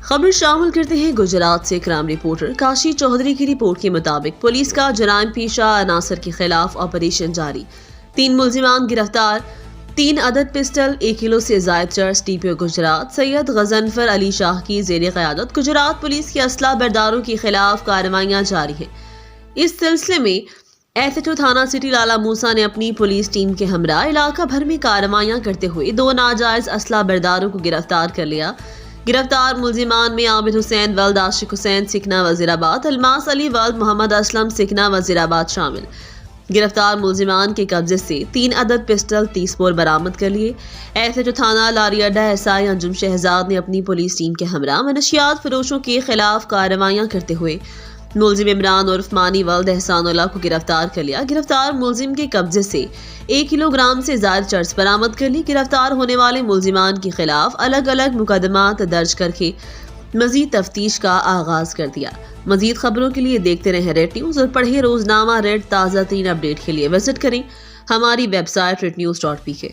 खबर शामिल करते हैं गुजरात से क्राइम रिपोर्टर काशी चौधरी की रिपोर्ट के मुताबिक पुलिस का जराइम पेशा अनासर के खिलाफ ऑपरेशन जारी। 3 मुल्जिमान गिरफ्तार। 3 अदद पिस्टल, 1 किलो से जायद चर्स। डीपीओ गुजरात सैयद गजनफर अली शाह की ज़ेर क़यादत गुजरात पुलिस के असला बरदारों के खिलाफ कार्रवाइयाँ जारी हैं। इस सिलसिले में एसएचओ थाना सिटी लाला मूसा ने अपनी पुलिस टीम के हमरा इलाका भर में कार्रवाइयाँ करते हुए 2 नाजायज असला बरदारों को गिरफ्तार कर लिया। गिरफ्तार मुल्जिमान में आबिद हुसैन वल्द आशिक हुसैन सिकना वजीराबाद, अलमास अली वल्द मोहम्मद असलम सिकना वजीराबाद शामिल। गिरफ्तार मुल्जिमान के कब्जे से 3 अदद पिस्टल, 30 बोर बरामद कर लिए। एसएचओ थाना लारियाडा एसआई अंजुम शहजाद ने अपनी पुलिस टीम के हमरा मनशियात फरोशों के खिलाफ कार्रवाइयाँ करते हुए मुल्जिम इमरान उर्फ मानी वल्द एहसानुल्लाह को गिरफ्तार कर लिया। गिरफ्तार मुल्जिम के कब्जे से 1 किलोग्राम से ज्यादा चर्स बरामद कर ली। गिरफ्तार होने वाले मुल्जिमान के खिलाफ अलग अलग मुकदमात दर्ज करके मजीद तफ्तीश का आगाज कर दिया। मजीद खबरों के लिए देखते रहें रेड न्यूज और पढ़े रोजनामा रेड। ताज़ा तीन अपडेट के लिए विजिट करें हमारी वेबसाइट rednews.pk।